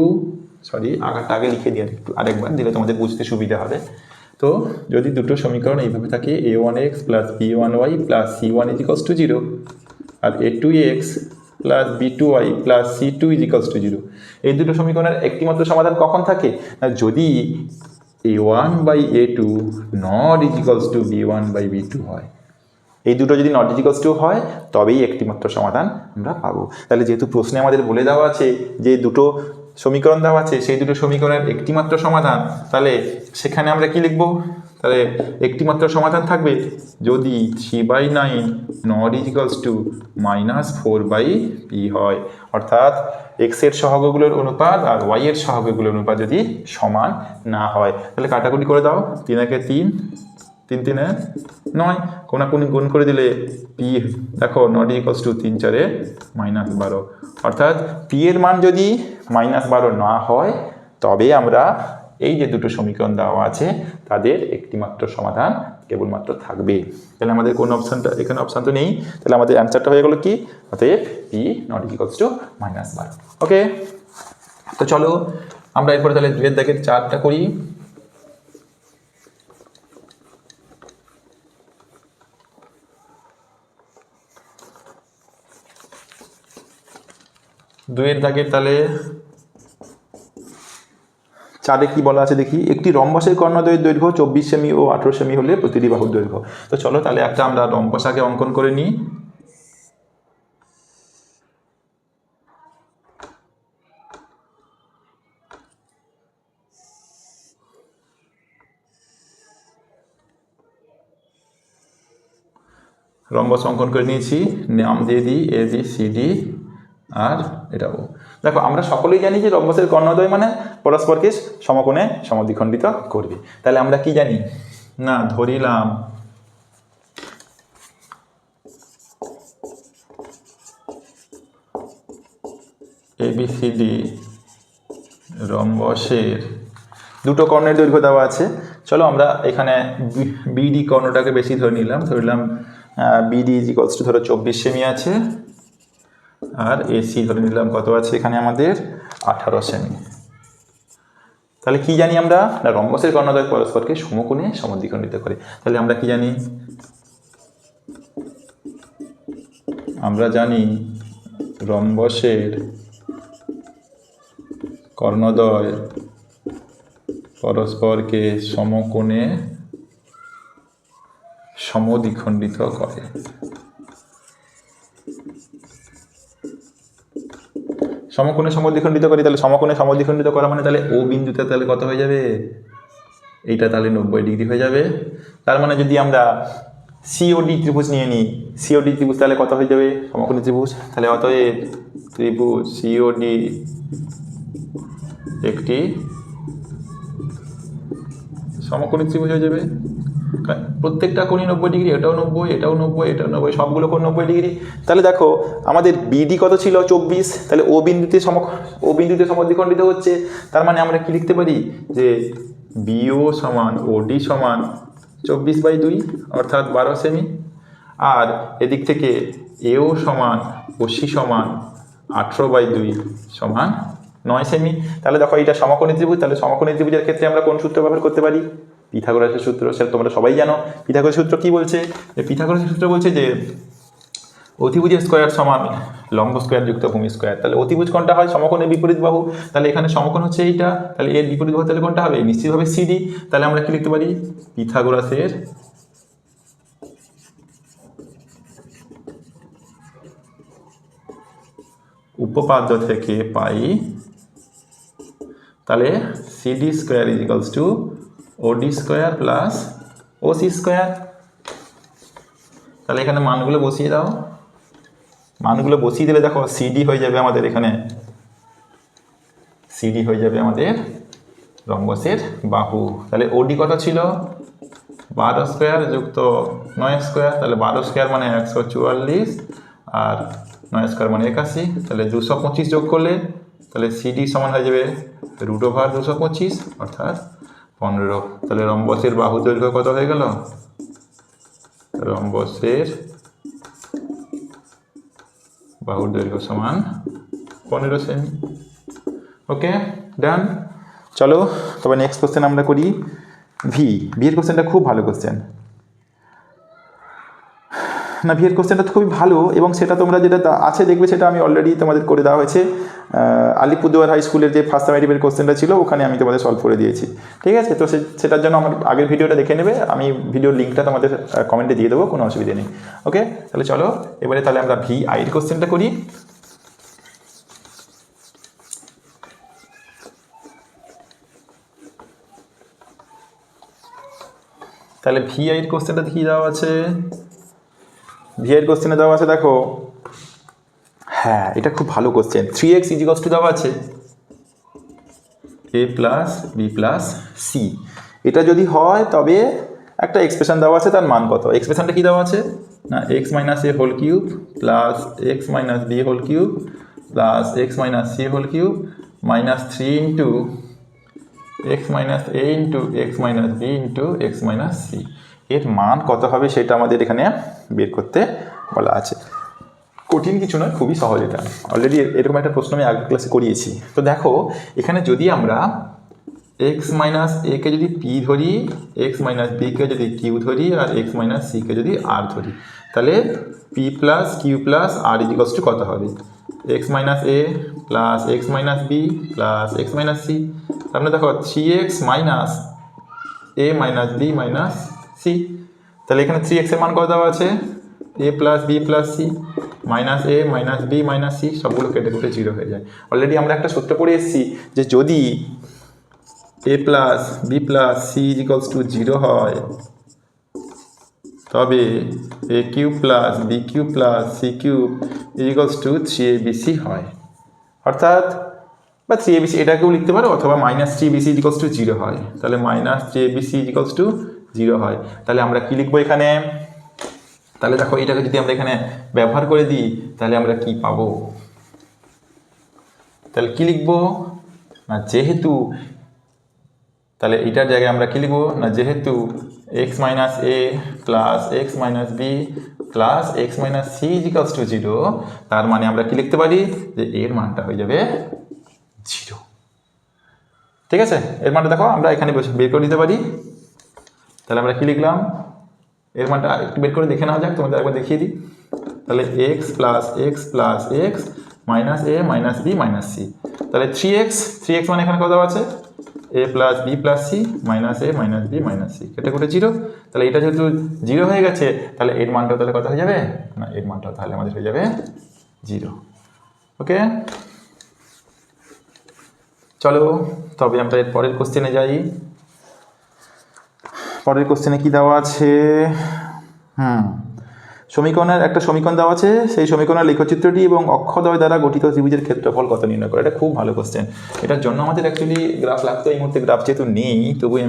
আগারটা আগে লিখে দিই আরেকবার, দিলে তোমাদের বুঝতে সুবিধা হবে। তো যদি দুটো সমীকরণ এইভাবে থাকে a1x plus b1y plus c1 equals to 0 আর a2x plus b2y plus c2 equals to 0, এই দুটো সমীকরণের একটিমাত্র সমাধান কখন থাকে না যদি a1/a2 not equals to b1/b2 হয়। এই দুটো যদি নট ইজিক্যালস টু হয় তবেই একটিমাত্র সমাধান আমরা পাবো। তাহলে যেহেতু প্রশ্নে আমাদের বলে দেওয়া আছে যে দুটো সমীকরণ দেওয়া আছে, সেই দুটো সমীকরণের একটিমাত্র সমাধান, তাহলে সেখানে আমরা কি লিখবো, তাহলে একটিমাত্র সমাধান থাকবে যদি 3/9 নট ইজিক্যালস টু -4/p হয়, অর্থাৎ x এর সহগগুলোর অনুপাত আর y এর সহগগুলোর অনুপাত যদি সমান না হয়। তাহলে কাটাকুটি করে দাও 3 × 3 3 × 3 = 9, কোনাকুনি গুণ করে দিলে p দেখো নট ইজিক্যালস টু 3 × 4 = -12, অর্থাৎ p এর মান যদি -12 না হয় তবে আমরা এই যে দুটো সমীকরণ দেওয়া আছে তাদের একটিমাত্র সমাধান কেবলমাত্র থাকবে। তাহলে আমাদের কোন অপশানটা, এখানে অপশান তো নেই, তাহলে আমাদের অ্যান্সারটা হয়ে গেল কি, অতএব p নট ইকুয়ালস টু -12। ওকে, তো চলো আমরা এরপরে তাহলে 2 এর দাগের 4টা করি। দুইয়ের দাগের তাহলে 4-এ কি বলা আছে দেখি, একটি রম্বসের কর্ণদ্বয়ের দৈর্ঘ্য 24 সেমি ও 18 সেমি হলে প্রতিটি বাহুর দৈর্ঘ্য। তো চলো তাহলে একটা আমরা রম্বস আগে অঙ্কন করে নিই। রম্বস অঙ্কন করে নিয়েছি, নাম দিয়ে দিই ABCD আর এটাও। দেখো আমরা সকলেই জানি যে রম্বসের কর্ণদ্বয় মানে পরস্পরকে সমকোণে সমদ্বিখণ্ডিত করবে। তাহলে আমরা কি জানি না, ধরিলাম ABCD রম্বসের দুটো কর্ণের দৈর্ঘ্য দেওয়া আছে। চলো আমরা এখানে BD কর্ণটাকে বেশি ধরলাম BD ধরো 24 সেমি আছে, আর AC ধরে নিলাম কত আছে এখানে আমাদের 18 সেমি। তাহলে কি জানি আমরা না, রম্বসের কর্ণদ্বয় পরস্পরকে সমকোণে সমদ্বিখণ্ডিত করে। তাহলে আমরা কি জানি, আমরা জানি রম্বসের কর্ণদ্বয় পরস্পরকে সমকোণে সমদ্বিখণ্ডিত করে। সমকোণে সমদ্বিখণ্ডিত করি, তাহলে সমকোণে সমদ্বিখণ্ডিত করা মানে তাহলে ও বিন্দুতে তাহলে কত হয়ে যাবে, এইটা তাহলে 90 ডিগ্রি হয়ে যাবে। তার মানে যদি আমরা COD ত্রিভুজ নিয়ে নিই, COD ত্রিভুজ তাহলে কত হয়ে যাবে, সমকোণী ত্রিভুজ। তাহলে অতএব ত্রিভুজ COD একটি সমকোণী ত্রিভুজ হয়ে যাবে। প্রত্যেকটা কোণই 90 ডিগ্রি, এটাও 90, এটাও 90, এটাও 90, সবগুলো কোণ 90 ডিগ্রি। তাহলে দেখো আমাদের BD কত ছিল 24, তাহলে ও বিন্দুতে সমদ্বিখণ্ডিত হচ্ছে। তার মানে আমরা কি লিখতে পারি যে BO সমান OD সমান 24/2 অর্থাৎ 12 সেমি, আর এদিক থেকে AO সমান OC সমান 18/2 সমান 9 সেমি। তাহলে দেখো এটা সমকোণী ত্রিভুজ। তাহলে সমকোণী ত্রিভুজের ক্ষেত্রে আমরা কোন সূত্র ব্যবহার করতে পারি, পিথাগোরাসের সূত্র। সেটা তোমরা সবাই জানো। পিথাগোরাসের সূত্র কি বলছে, পিথাগোরাসের সূত্র বলছে যে অতিভুজের স্কয়ার সমান লম্ব স্কয়ার যুক্ত ভূমি স্কয়ার। তাহলে অতিভুজ কোনটা হয়, সমকোণের বিপরীত বাহু। তাহলে এখানে সমকোণ হচ্ছে এইটা, তাহলে এর বিপরীত বাহু তাহলে কোনটা হবে, নিশ্চিতভাবে CD। তাহলে আমরা কি লিখতে পারি, পিথাগোরাসের উপপাদ্য থেকে পাই তাহলে CD square equals to OD square plus OC square. তাহলে এখানে মানগুলো বসিয়ে দাও, মানগুলো বসিয়ে দিলে দেখো CD হয়ে যাবে আমাদের এখানে, CD হয়ে যাবে আমাদের রম্বসের বাহু। তাহলে OD কত ছিল, 12 স্কয়ার যুক্ত 9 স্কয়ার। তাহলে 12 স্কয়ার মানে 144 আর 9 স্কয়ার মানে 81। তাহলে 225 যোগ করলে তাহলে CD সমান হয়ে যাবে √225 অর্থাৎ 15। তাহলে রম্বসের বাহু দৈর্ঘ্য কত হয়ে গেল, রম্বসের বাহুর দৈর্ঘ্য সমান 15 সেমি। ওকে ডান। চলো তবে নেক্সট কোশ্চেন আমরা করি ভি এর কোশ্চেনটা খুব ভালো কোশ্চেন না, ভি এর কোশ্চেনটা খুবই ভালো, এবং সেটা তোমরা যেটা আছে দেখবে সেটা আমি অলরেডি তোমাদের করে দেওয়া হয়েছে। আলিপুরদুয়ার হাই স্কুলের যে ফার্স্ট সামেটিভের কোশ্চেনটা ছিল ওখানে আমি তোমাদের সলভ করে দিয়েছি, ঠিক আছে। তো সেটার জন্য আমার আগের ভিডিওটা দেখে নেবে, আমি ভিডিওর লিঙ্কটা তোমাদের কমেন্টে দিয়ে দেবো, কোনো অসুবিধা নেই। ওকে তাহলে চলো এবারে তাহলে আমরা VI এর কোশ্চেনটা করি। তাহলে VI এর কোশ্চেনটা কি দেওয়া আছে, VI এর কোশ্চেনে দেওয়া আছে দেখো, হ্যাঁ এটা খুব ভালো কোশ্চেন। 3x ইজিকলস টু দেওয়া আছে a plus B plus c. এটা যদি হয় তবে একটা এক্সপ্রেশন দেওয়া আছে, তার মান কত। এক্সপ্রেশনটা কি দেওয়া আছে না, x minus a whole cube plus x minus b whole cube plus x minus c whole cube minus 3 into x minus a into x minus b into x minus c. এর মান কত হবে সেটা আমাদের এখানে বের করতে বলা আছে। কঠিন কিছু নয়, খুবই সহজ। এটা অলরেডি এরকম একটা প্রশ্ন আমি আগের ক্লাসে করিয়েছি। তো দেখো এখানে যদি আমরা x মাইনাস a কে যদি p ধরি, x মাইনাস b কে যদি q ধরি, আর x মাইনাস c কে যদি r ধরি, তাহলে p plus q plus r ইজিকলস two কত হবে, x minus a plus x minus b plus x minus c। তাহলে দেখো 3x minus a minus b minus c। তাহলে এখানে 3x এর মান কত দেওয়া আছে, a plus B plus c, minus a minus b minus c, সবগুলো কেটে কুটে 0 হয়ে যায়। অলরেডি আমরা একটা সূত্র পড়ে এসেছি যে যদি a plus B plus C equals to 0 হয়, তবে A cube plus B cube plus C cube equals to 3abc হয়। অর্থাৎ বা 3abc এটাকেও লিখতে পারো, অথবা -3abc ইজিক্যালস টু 0 হয়। তাহলে -3abc ইজিক্যালস টু 0 হয়। তাহলে আমরা কি লিখবো এখানে? তাহলে দেখো এটাকে যদি আমরা এখানে ব্যবহার করে দিই তাহলে আমরা কি পাবো? তাহলে কি লিখবো না, যেহেতু, তাহলে এটার জায়গায় আমরা কি লিখবো না, যেহেতু x minus a plus x minus b plus x minus c equals to 0, তার মানে আমরা কি লিখতে পারি যে এর মানটা হয়ে যাবে 0। ঠিক আছে, এর মানটা দেখো আমরা এখানে বের করে দিতে পারি। তাহলে আমরা কি লিখলাম? এর মানটা একটু বের করে দেখে নেওয়া যাক, তোমাদের একবার দেখিয়ে দিই। তাহলে x plus x minus a minus b minus c, তাহলে 3x মানে এখানে কত আছে? a plus B plus c minus a minus b minus c, কেটে কেটে 0। তাহলে এটা যেহেতু 0 হয়ে গেছে, তাহলে এর মানটাও তাহলে কত হয়ে যাবে না, এর মানটাও তাহলে আমাদের হয়ে যাবে 0। ওকে, চলো তবে আমরা এর পরের কোশ্চেনে যাই। পরের কোশ্চেনে কি দেওয়া আছে? সমীকরণের একটা সমীকরণ দেওয়া আছে, সেই সমীকরণের লেখচিত্রটি এবং অক্ষদ্বয় দ্বারা গঠিত ত্রিভুজের ক্ষেত্রফল কত নির্ণয় করে। এটা খুব ভালো কোশ্চেন। এটার জন্য আমাদের অ্যাকচুয়ালি গ্রাফ লাগতো, এই মুহূর্তে গ্রাফ যেহেতু নেই, তবুই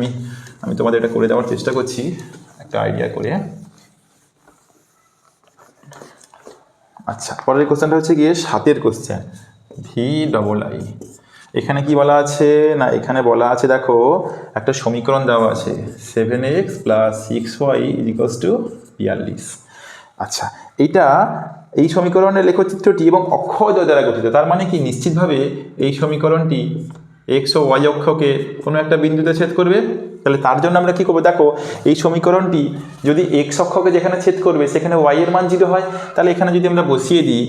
আমি তোমাদের এটা করে দেওয়ার চেষ্টা করছি একটা আইডিয়া করে। আচ্ছা, পরের কোশ্চেনটা হচ্ছে গিয়ে 7 কোশ্চেন, VII। এখানে কি বলা আছে না, এখানে বলা আছে দেখো একটা সমীকরণ দেওয়া আছে 7x প্লাস 6y ইজিক্যালস টু 42। আচ্ছা, এই সমীকরণের লেখচিত্রটি এবং অক্ষদ্বয় দ্বারা গঠিত। তার মানে কি, নিশ্চিতভাবে এই সমীকরণটি এক্স ও ওয়াই অক্ষকে কোনো একটা বিন্দুতে ছেদ করবে। তাহলে তার জন্য আমরা কি করবো, দেখো এই সমীকরণটি যদি এক্স অক্ষকে যেখানে ছেদ করবে সেখানে ওয়াই এর মান 0 হয়, তাহলে এখানে যদি আমরা বসিয়ে দিই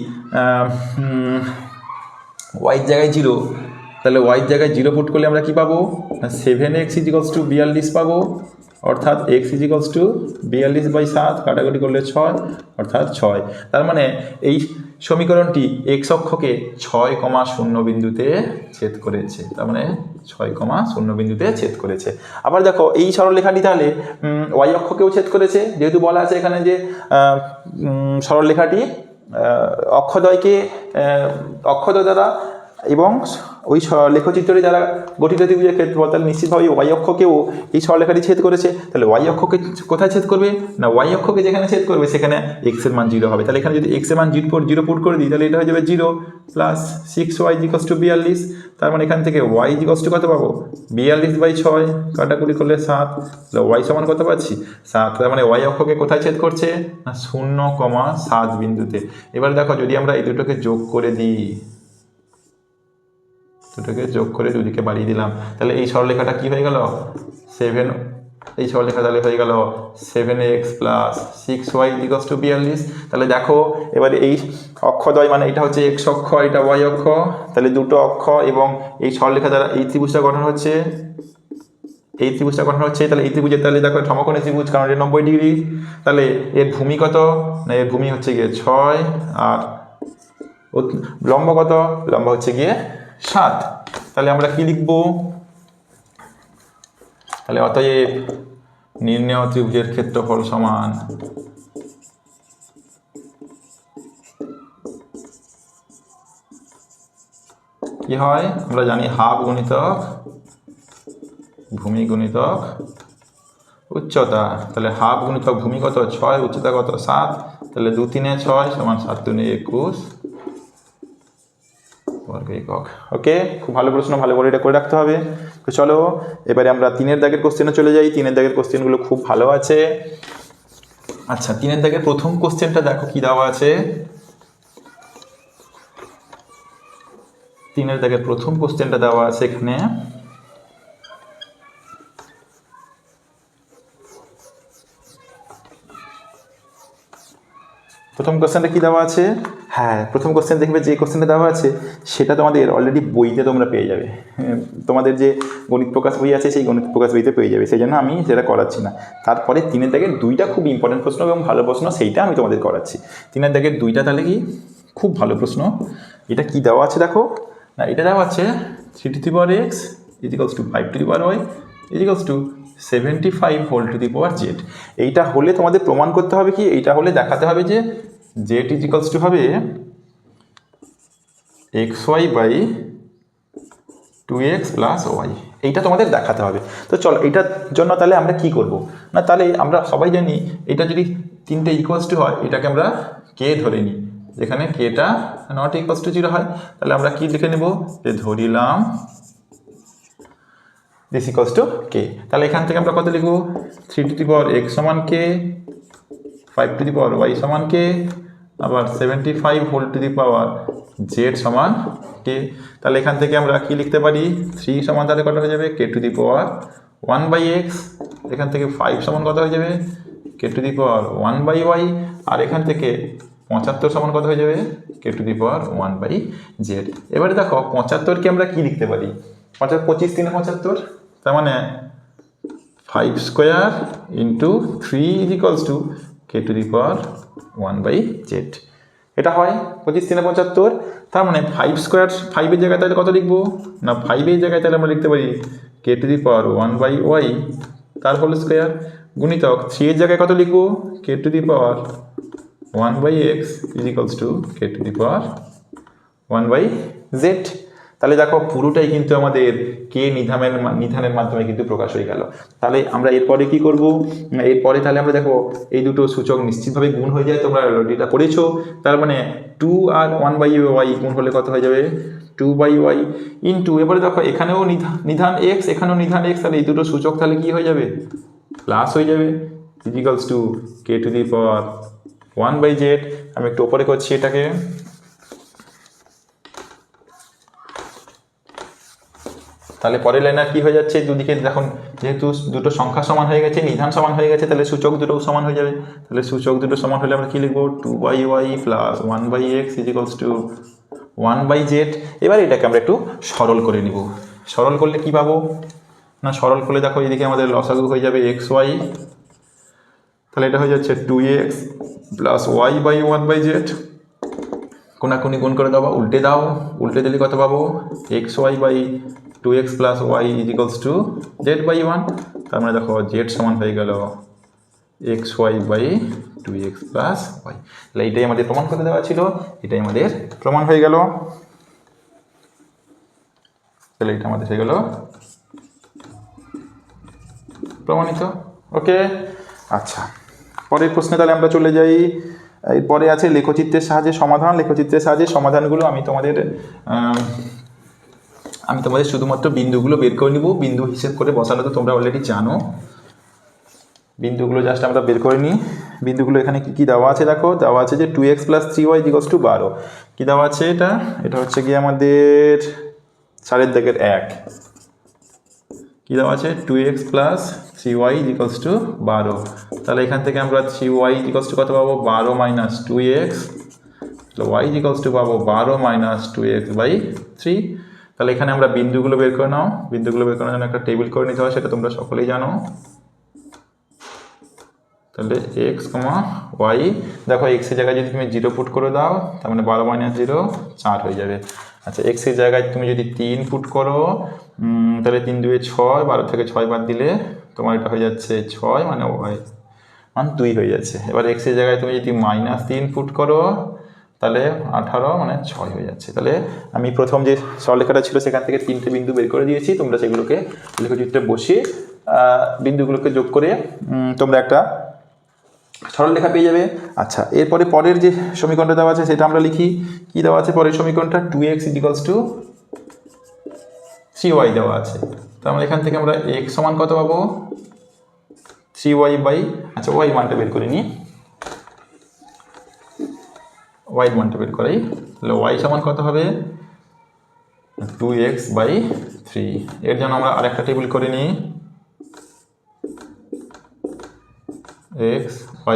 ওয়াইয়ের জায়গায় 0, তাহলে ওয়াইয়ের জায়গায় 0 পুট করলে আমরা কি পাবো না, 7x ইজিক্যালস টু 42 পাবো। অর্থাৎ x ইজিক্যালস টু 42/7, কাটাকুটি করলে 6, অর্থাৎ 6। তার মানে এই সমীকরণটি x অক্ষকে 6,0 বিন্দুতে ছেদ করেছে। তার মানে 6,0 বিন্দুতে ছেদ করেছে। আবার দেখো এই সরলরেখাটি তাহলে y অক্ষকেও ছেদ করেছে, যেহেতু বলা আছে এখানে যে সরলরেখাটি অক্ষদ্বয় দ্বারা এবং ওই লেখচিত্রটি দ্বারা গঠিত ত্রিভুজের ক্ষেত্রফল, তাহলে নিশ্চিতভাবে ওয়াই অক্ষকেও এই সরলরেখাটি ছেদ করেছে। তাহলে ওয়াই অক্ষকে কোথায় ছেদ করবে না, ওয়াই অক্ষকে যেখানে ছেদ করবে সেখানে x এর মান 0 হবে। তাহলে এখানে যদি x এর মান 0 পুট করে দিই, তাহলে এটা হয়ে যাবে 0 প্লাস 6y ইজিক্যালস টু 42। তার মানে এখান থেকে y ইজিক্যালস টু কত পাবো, 42/6, কাটাকুটি করলে 7, তাহলে y সমান কত পাচ্ছি 7। তার মানে ওয়াই অক্ষকে কোথায় ছেদ করছে না, 0,7 বিন্দুতে। এবার দেখো যদি আমরা এই দুটোকে যোগ করে দিই, দুদিকে বাড়িয়ে দিলাম, তাহলে এই সরলরেখাটা কি হয়ে গেল 7, এই সরলরেখা তাহলে হয়ে গেল 7x প্লাস 6y ইজিক্যালস টু 42। তাহলে দেখো এবারে এই অক্ষদ্বয় মানে এটা হচ্ছে x অক্ষ আর এটা y অক্ষ, তাহলে দুটো অক্ষ এবং এই সরলরেখা দ্বারা এই ত্রিভুজটা গঠন হচ্ছে, তাহলে এই ত্রিভুজের তাহলে দেখো সমকোণী ত্রিভুজ, কারণ এটা 90 ডিগ্রি। তাহলে এর ভূমি কত না, এর ভূমি হচ্ছে গিয়ে 6, আর লম্ব কত, লম্ব হচ্ছে গিয়ে 7। তাহলে আমরা কি লিখব, তাহলে অতএব নির্ণেয় ত্রিভুজের ক্ষেত্রফল সমান কি হয়, আমরা জানি হাফ গুণিতক ভূমি গুণিতক উচ্চতা। তাহলে হাফ গুণিতক ভূমি কত 6, উচ্চতা কত 7, তাহলে 2 3 6 সমান 7 2 21 বর্গ একক। ওকে, খুব ভালো প্রশ্ন, ভালো করে এটা করে রাখতে হবে। তো চলো এবারে আমরা 3 দাগের কোশ্চেনে চলে যাই। 3 দাগের কোশ্চেনগুলো খুব ভালো আছে। আচ্ছা, 3 দাগের প্রথম কোশ্চেনটা দেখো কি দেওয়া আছে। 3 দাগের প্রথম কোশ্চেনটা দেওয়া আছে এখানে, প্রথম কোশ্চেনটা কি দেওয়া আছে, হ্যাঁ প্রথম কোশ্চেন দেখবে যে কোশ্চেনটা দেওয়া আছে সেটা তোমাদের অলরেডি বইতে তোমরা পেয়ে যাবে। তোমাদের যে গণিত প্রকাশ বই আছে সেই গণিত প্রকাশ বইতে পেয়ে যাবে, সেই জন্য আমি সেটা করাচ্ছি না। তারপরে 3 দাগের 2টা খুব ইম্পর্টেন্ট প্রশ্ন এবং ভালো প্রশ্ন, সেইটা আমি তোমাদের করাচ্ছি। 3 দাগের 2টা তাহলে কি খুব ভালো প্রশ্ন। এটা কি দেওয়া আছে দেখো না, এটা দেওয়া আছে 3 to the power x equals to 5 to the power y equals to 75 whole to the power z. এইটা হলে তোমাদের প্রমাণ করতে হবে কি, এইটা হলে দেখাতে হবে যে জেড ইজিক্যালস টু হবে x y by 2x plus y. এইটা তোমাদের দেখাতে হবে। তো চলো এইটার জন্য তাহলে আমরা কি করব না, তাহলে আমরা সবাই জানি এটা যদি তিনটে ইকুয়ালস টু হয় এটাকে আমরা কে ধরে নিই, যেখানে কেটা নট ইকুয়ালস টু 0 হয়, তাহলে আমরা কি লিখে নেব যে ধরিলাম দিস ইকুয়ালস টু কে। তাহলে এখান থেকে আমরা কত লিখব 3 টু দি পাওয়ার x সমান কে, 5 টু দি পাওয়ার y সমান কে, আবার 75 whole to the power z সমান কে। তাহলে এখান থেকে আমরা কি লিখতে পারি 3 সমান তাহলে কত হয়ে যাবে K to the power 1 by X, এখান থেকে 5 সমান কত হয়ে যাবে K to the power 1 by Y, আর এখান থেকে 75 সমান কত হয়ে যাবে K to the power 1 by Z. এবারে দেখো 75কে আমরা কি লিখতে পারি 25 3 75, তার মানে 5 square into 3 is equals to K to the power 1 by z. এটা হয় 25 3 75, তার মানে 5 স্কোয়ার 5-এর জায়গায় তাহলে কত লিখবো না 5-এর জায়গায় তাহলে আমরা লিখতে পারি K to the power 1 by Y তার হোল স্কোয়ার, গুণিতক 3-এর জায়গায় কত লিখবো K to the power 1 by x is equals to K to the power 1 by Z. তাহলে দেখো পুরোটাই কিন্তু আমাদের কে নিধানের মাধ্যমে কিন্তু প্রকাশ হয়ে গেল। তাহলে আমরা এরপরে কি করব, এরপরে তাহলে আমরা দেখো এই দুটো সূচক নিশ্চিতভাবে গুণ হয়ে যায়, তোমরা এটা করেছো। তার মানে 2 আর 1 বাই ওয়াই গুণ হলে কত হয়ে যাবে 2 বাই ওয়াই ইন্টু, এবারে দেখো এখানেও নিধান এক্স এখানেও নিধান এক্স, তাহলে এই দুটো সূচক তাহলে কি হয়ে যাবে প্লাস হয়ে যাবে equals to K to the power 1 by z. আমি একটু ওপরে করছি এটাকে, তাহলে পরের লাইনে কি হয়ে যাচ্ছে দুদিকে দেখুন যেহেতু দুটো সংখ্যা সমান হয়ে গেছে নিধান সমান হয়ে গেছে, তাহলে সূচক দুটো সমান হয়ে যাবে। তাহলে সূচক দুটো সমান হলে আমরা কি লিখবো 2 by y plus 1 by x is equals to 1 by z. এবার এটাকে আমরা একটু সরল করে নিব। সরল করলে কি পাবো না, সরল করলে দেখো এদিকে আমাদের লসাগু হয়ে যাবে এক্স ওয়াই, তাহলে এটা হয়ে যাচ্ছে 2x plus y by 1 by z. কোনাকুনি গুণ করে দাও বা উল্টে দাও, উল্টে দিলে কত পাবো x y by 2x plus y is equals to z by 1। তার মানে দেখো জেড সমান হয়ে গেল x y by 2x plus y. তাহলে এইটাই আমাদের প্রমাণ করে দেওয়া ছিল, এটাই আমাদের প্রমাণ হয়ে গেল। তাহলে এটা আমাদের হয়ে গেল প্রমাণিত। ওকে, আচ্ছা পরের প্রশ্নে তাহলে আমরা চলে যাই। এরপরে আছে লেখচিত্রের সাহায্যে সমাধান। লেখচিত্রের সাহায্যে সমাধানগুলো আমি তোমাদের শুধুমাত্র বিন্দুগুলো বের করে নিব। বিন্দু হিসেব করে বসানো তো তোমরা অলরেডি জানো, বিন্দুগুলো জাস্ট আমরা বের করে নিই। বিন্দুগুলো এখানে কি কি দেওয়া আছে দেখো, দেওয়া আছে যে 2x plus 3y equals to 12। কী দেওয়া আছে এটা হচ্ছে গিয়ে আমাদের 4-এর দাগের 1। কী দেওয়া আছে 2x plus 3y equals to 12। তাহলে এখান থেকে আমরা 3y ইকুয়ালস টু কত পাবো 12 minus 2x, y equals to পাবো 12 মাইনাস 2x বাই 3। তাহলে এখানে আমরা বিন্দুগুলো বের করে নাও। বিন্দুগুলো বের করার জন্য একটা টেবিল করে নিতে হয়, সেটা তোমরা সকলেই জানো। তাহলে x, y, দেখো x এর জায়গায় যদি তুমি 0 পুট করে দাও তার মানে 12 মাইনাস 0 4 হয়ে যাবে। আচ্ছা x এর জায়গায় তুমি যদি 3 পুট করো তাহলে 3 2 6, 12 থেকে 6 বাদ দিলে তোমার এটা হয়ে যাচ্ছে 6, মানে y মান 2 হয়ে যাচ্ছে। এবার x এর জায়গায় তুমি যদি মাইনাস 3 পুট করো তাহলে 18, মানে 6 হয়ে যাচ্ছে। তাহলে আমি প্রথম যে সরলরেখাটা ছিল সেখান থেকে 3টে বিন্দু বের করে দিয়েছি, তোমরা সেগুলোকে লেখচিত্রে বসিয়ে বিন্দুগুলোকে যোগ করে তোমরা একটা সরলরেখা পেয়ে যাবে। আচ্ছা এরপরে পরের যে সমীকরণটা দেওয়া আছে সেটা আমরা লিখি। কি দেওয়া আছে পরের সমীকরণটা 2x ইকুয়ালস টু 3y দেওয়া আছে। তো আমরা এখান থেকে আমরা x সমান কত পাবো 3y বাই, আচ্ছা y মানটা বের করে নিই, y মানটা বের করাই। তাহলে y সমান কত হবে 2x বাই 3। এর জন্য আমরা আরেকটা টেবিল করে নিই, x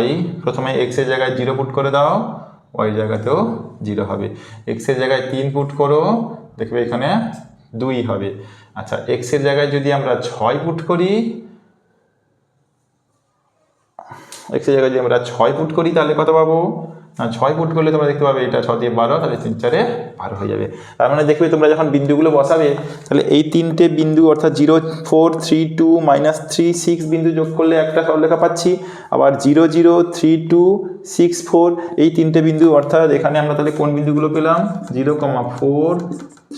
y, প্রথমে x এর জায়গায় 0 পুট করে দাও, y জায়গাতেও 0 হবে। x এর জায়গায় 3 পুট করো, দেখবে এখানে 2 হবে। আচ্ছা x এর জায়গায় যদি আমরা 6 পুট করি, x এর জায়গায় যদি আমরা 6 পুট করি তাহলে কত পাবো আর 6 পুট করলে তোমরা দেখতে পাবে এটা 6 দিয়ে 12, তাহলে 3 4 12 হয়ে যাবে। তার মানে দেখবে তোমরা যখন বিন্দুগুলো বসাবে তাহলে এই তিনটে বিন্দু অর্থাৎ 0 4 3 2 -3 6 বিন্দু যোগ করলে একটা সরলরেখা পাচ্ছি। আবার 0 0 3 2 6 4 এই তিনটে বিন্দু অর্থাৎ এখানে আমরা তাহলে কোন বিন্দুগুলো পেলাম 0, 4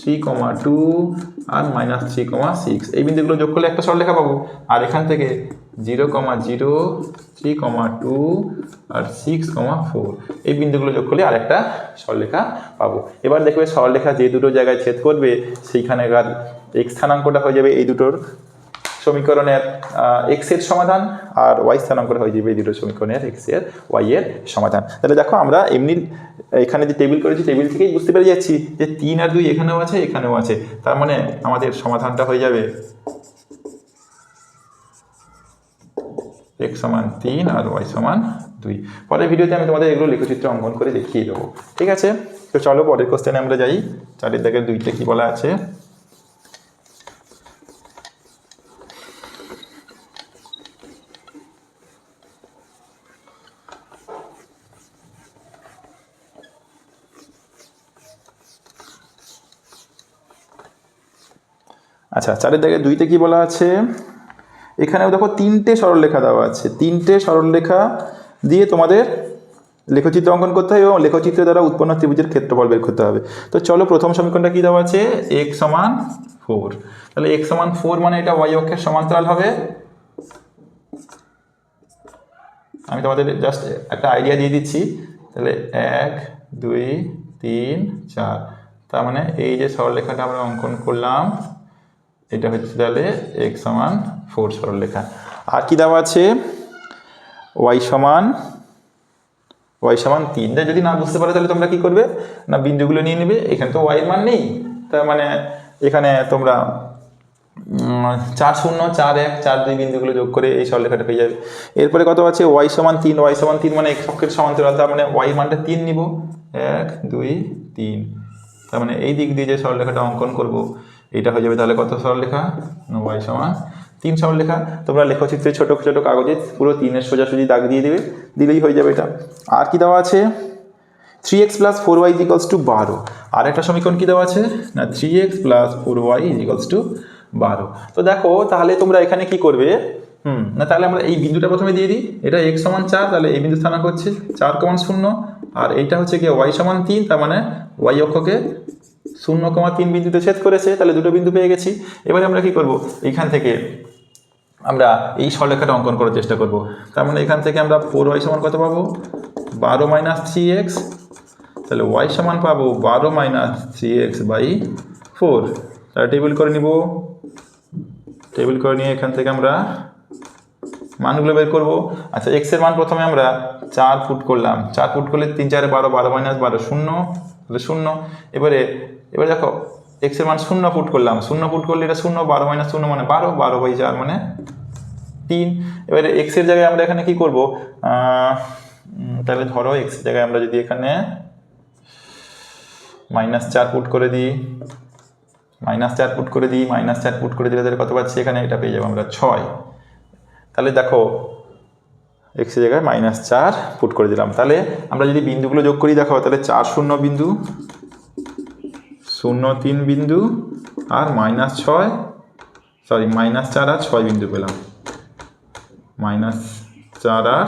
3, 2 আর -3, 6 এই বিন্দুগুলো যোগ করলে একটা সরলরেখা পাবো। আর এখান থেকে 0, 0 3, 2 আর 6, 4 এই বিন্দুগুলো যোগ করলে আরেকটা সরলরেখা পাবো। এবার দেখবে সরলরেখা যে দুটো জায়গায় ছেদ করবে সেইখানেকার x স্থানাঙ্কটা হয়ে যাবে এই দুটোর সমীকরণের x এর সমাধান, আর y স্থানাঙ্কটা হয়ে যাবে এই দুটো সমীকরণের x এর y এর সমাধান। তাহলে দেখো আমরা এমনি এখানে যে টেবিল করেছি টেবিল থেকেই বুঝতে পেরে যাচ্ছি যে 3 আর 2 এখানেও আছে এখানেও আছে, তার মানে আমাদের সমাধানটা হয়ে যাবে x সমান 3 আর y সমান 2। পরের ভিডিওতে আমি তোমাদের এগুলো লেখচিত্র অঙ্কন করে দেখিয়ে দেবো, ঠিক আছে? তো চলো পরের কোশ্চেনে আমরা যাই। 4 দাগের 2তে কি বলা আছে? আচ্ছা 4 দাগের 2তে কি বলা আছে? এখানেও দেখো 3টে সরলরেখা দেওয়া আছে, 3টে সরলরেখা দিয়ে তোমাদের লেখচিত্র অঙ্কন করতে হবে এবং লেখচিত্র দ্বারা উৎপন্ন ত্রিভুজের ক্ষেত্রফল বের করতে হবে। তো চলো প্রথম সমীকরণটা কি দেওয়া আছে? x সমান 4। তাহলে x সমান 4 মানে এটা y অক্ষের সমান্তরাল হবে। আমি তোমাদের জাস্ট একটা আইডিয়া দিয়ে দিচ্ছি। তাহলে 1 2 3 4, তার মানে এই যে সরলরেখাটা আমরা অঙ্কন করলাম এটা হচ্ছে তাহলে x সমান 4 সরলরেখা। আর কি দেওয়া আছে? y সমান 3। যদি না বুঝতে পারো তাহলে তোমরা কি করবে না বিন্দুগুলো নিয়ে নেবে। এখানে তো y এর মান নেই, তার মানে এখানে তোমরা 4 0 4 1 4 2 বিন্দুগুলো যোগ করে এই সরলরেখাটা পেয়ে যাবে। এরপরে কত আছে? y সমান 3। y সমান 3 মানে x অক্ষের সমান্তরাল, তার মানে y মানটা 3 নিব। 1 2 3, তার মানে এই দিক দিয়ে যে সরলরেখাটা অঙ্কন করব এটা হয়ে যাবে তাহলে কত সরলরেখা? y সমান 3 সরলরেখা। তোমরা লেখচিত্রে ছোট ছোট কাগজে পুরো 3-এর সোজাসুজি দাগ দিয়ে দেবে, দিলেই হয়ে যাবে এটা। আর কি দেওয়া আছে? 3x + 4y = 12। আর একটা সমীকরণ কি দেওয়া আছে না 3x + 4y = 12। তো দেখো তাহলে তোমরা এখানে কি করবে না তাহলে আমরা এই বিন্দুটা প্রথমে দিয়ে দিই। এটা x সমান 4, তাহলে এই বিন্দু স্থানাঙ্ক হচ্ছে 4, 0 আর এইটা হচ্ছে কি y সমান 3, তার মানে y অক্ষকে 0, 3 বিন্দুতে ছেদ করেছে, তাহলে দুটো বিন্দু পেয়ে গেছি। এবারে আমরা কি করব? এইখান থেকে আমরা এই সরলরেখাটা অঙ্কন করার চেষ্টা করব। তার মানে এখান থেকে আমরা 4y সমান কত পাবো? 12 - 3x, তাহলে y সমান পাবো 12 - 3x/4। তাহলে টেবিল করে নিব। টেবিল করে নিয়ে এখান থেকে আমরা মানগুলো বের করব। আচ্ছা x এর মান প্রথমে আমরা 4 ফুট করলাম। 4 ফুট করলে 3 4 12, 12 - 12 0, তাহলে 0। এবারে দেখো x এর মান 0 ফুট করলাম। 0 ফুট করলে এটা 0, 12 - 0 মানে 12, 12/4 মানে 3। এবারে x এর জায়গায় আমরা এখানে কি করব? তাহলে ধরো x এর জায়গায় আমরা যদি এখানে -4 ফুট করে দিই, -4 ফুট করে দিই, -4 ফুট করে দিলে কত পাচ্ছি এখানে? এটা পেয়ে যাবো আমরা 6। তাহলে দেখো x এর জায়গায় -4 ফুট করে দিলাম। তাহলে আমরা যদি বিন্দুগুলো যোগ করি দেখো তাহলে 4 0 বিন্দু, 0 3 বিন্দু আর -4 আর 6 বিন্দু পেলাম। -4 আর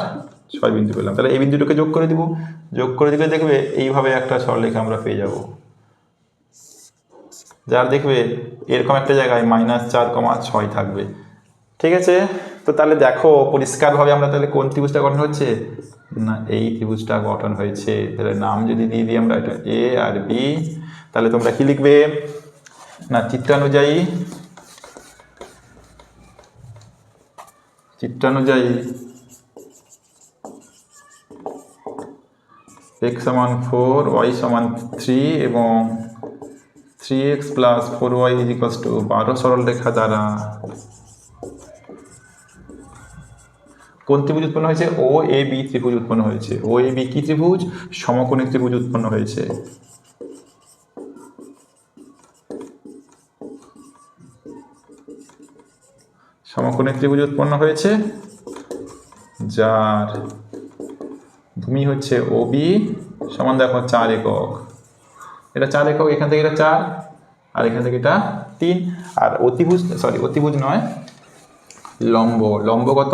6 বিন্দু পেলাম। তাহলে এই বিন্দুটাকে যোগ করে দিব। যোগ করে দিলে দেখবে এইভাবে একটা সরলরেখা আমরা পেয়ে যাব, যার দেখবে এরকম একটা জায়গায় -4, 6 থাকবে, ঠিক আছে? তো তাহলে দেখো পরিষ্কারভাবে আমরা তাহলে কোন ত্রিভুজটা গঠন হচ্ছে না এই ত্রিভুজটা গঠন হয়েছে। তাহলে নাম যদি দিয়ে দিই আমরা এটা a আর b, তাহলে তোমরা কি লিখবে না চিত্রানুযায়ী x সমান 4 y সমান 3 এবং 3x + 4y = 12 সরলরেখা দ্বারা কোন ত্রিভুজ উৎপন্ন হয়েছে? OAB ত্রিভুজ উৎপন্ন হয়েছে। OAB কি ত্রিভুজ? সমকোণী ত্রিভুজ উৎপন্ন হয়েছে। সমকোণী ত্রিভুজ উৎপন্ন হয়েছে যার ভূমি হচ্ছে OB সমান দেখো 4 একক, এটা 4 একক, এখান থেকে এটা 4 আর এখান থেকে এটা 3। আর অতিভুজ অতিভুজ নয়, লম্ব, লম্ব কত,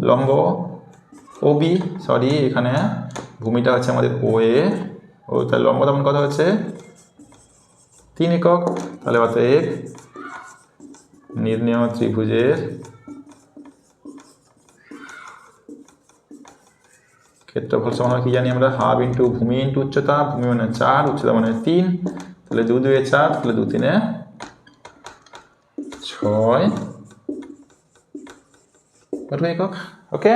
লম্ব ওবি, এখানে ভূমিটা হচ্ছে আমাদের ওএ, তার লম্ব তেমন কত হচ্ছে 3 একক। তাহলে অতএব নির্ণেয় ত্রিভুজের ক্ষেত্রফল সমান হয় কি জানি আমরা, হাফ ইন্টু ভূমি ইন্টু উচ্চতা, ভূমি মানে 4, উচ্চতা মানে 3, তাহলে 2 2 4, তাহলে 2 3 6 একক। ওকে।